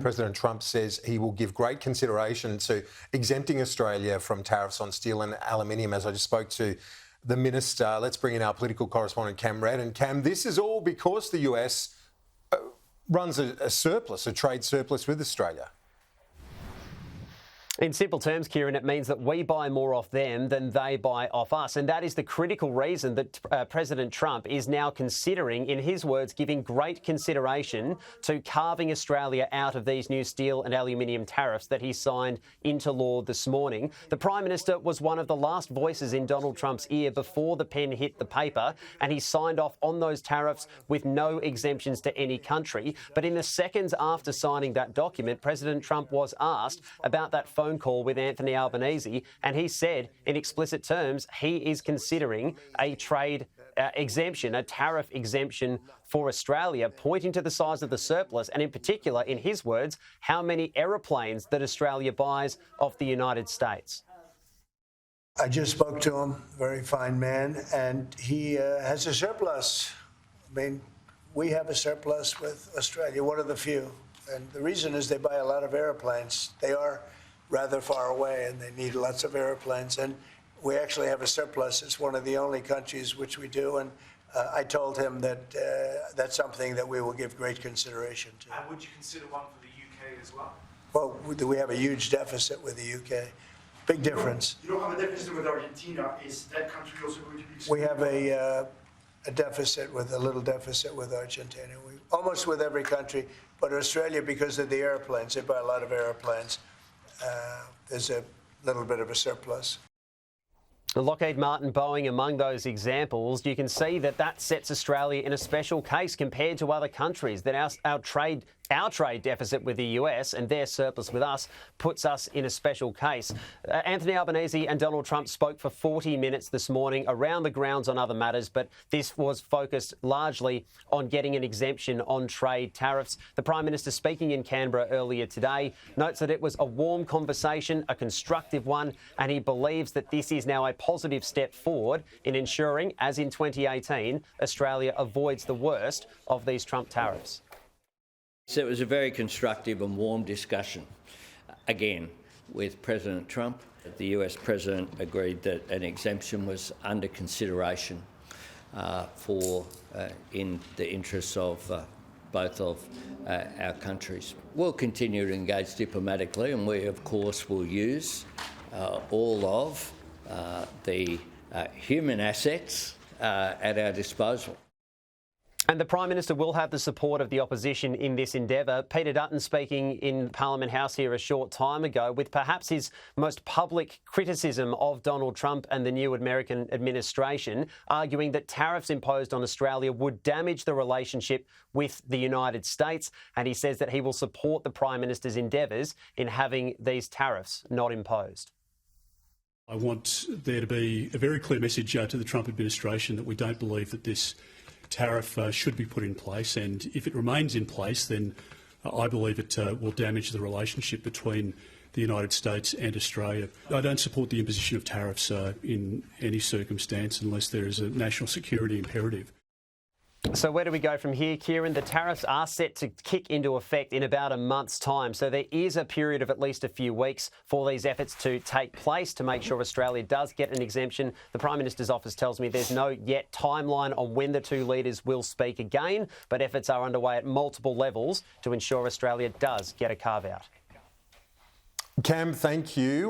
President Trump says he will give great consideration to exempting Australia from tariffs on steel and aluminium. As I just spoke to the minister, let's bring in our political correspondent, Cam Redd. And Cam, this is all because the US runs a surplus, a trade surplus with Australia. In simple terms, Kieran, it means that we buy more off them than they buy off us. And that is the critical reason that President Trump is now considering, in his words, giving great consideration to carving Australia out of these new steel and aluminium tariffs that he signed into law this morning. The Prime Minister was one of the last voices in Donald Trump's ear before the pen hit the paper, and he signed off on those tariffs with no exemptions to any country. But in the seconds after signing that document, President Trump was asked about that phone call with Anthony Albanese, and he said in explicit terms he is considering a trade exemption, a tariff exemption for Australia, pointing to the size of the surplus and, in particular, in his words, how many aeroplanes that Australia buys of the United States. I just spoke to him, very fine man, and he has a surplus. I mean, we have a surplus with Australia, one of the few. And the reason is they buy a lot of airplanes. They are rather far away and they need lots of airplanes. And we actually have a surplus. It's one of the only countries which we do. And I told him that that's something that we will give great consideration to. And would you consider one for the UK as well? Well, we have a huge deficit with the UK. Big difference. You don't have a deficit with Argentina. Is that country also going to be excluded? We have a deficit with a little deficit with Argentina. Almost with every country, but Australia, because of the airplanes, they buy a lot of airplanes. There's a little bit of a surplus. Lockheed Martin, Boeing among those examples. You can see that that sets Australia in a special case compared to other countries, that our trade deficit with the US and their surplus with us puts us in a special case. Anthony Albanese and Donald Trump spoke for 40 minutes this morning around the grounds on other matters, but this was focused largely on getting an exemption on trade tariffs. The Prime Minister, speaking in Canberra earlier today, notes that it was a warm conversation, a constructive one, and he believes that this is now a positive step forward in ensuring, as in 2018, Australia avoids the worst of these Trump tariffs. So it was a very constructive and warm discussion, again, with President Trump. The US President agreed that an exemption was under consideration in the interests of both of our countries. We'll continue to engage diplomatically, and we, of course, will use all of the human assets at our disposal. And the Prime Minister will have the support of the opposition in this endeavour. Peter Dutton speaking in Parliament House here a short time ago with perhaps his most public criticism of Donald Trump and the new American administration, arguing that tariffs imposed on Australia would damage the relationship with the United States. And he says that he will support the Prime Minister's endeavours in having these tariffs not imposed. I want there to be a very clear message to the Trump administration that we don't believe that this tariff should be put in place, and if it remains in place, then I believe it will damage the relationship between the United States and Australia. I don't support the imposition of tariffs in any circumstance unless there is a national security imperative. So where do we go from here, Kieran? The tariffs are set to kick into effect in about a month's time. So there is a period of at least a few weeks for these efforts to take place to make sure Australia does get an exemption. The Prime Minister's office tells me there's no yet timeline on when the two leaders will speak again, but efforts are underway at multiple levels to ensure Australia does get a carve-out. Cam, thank you.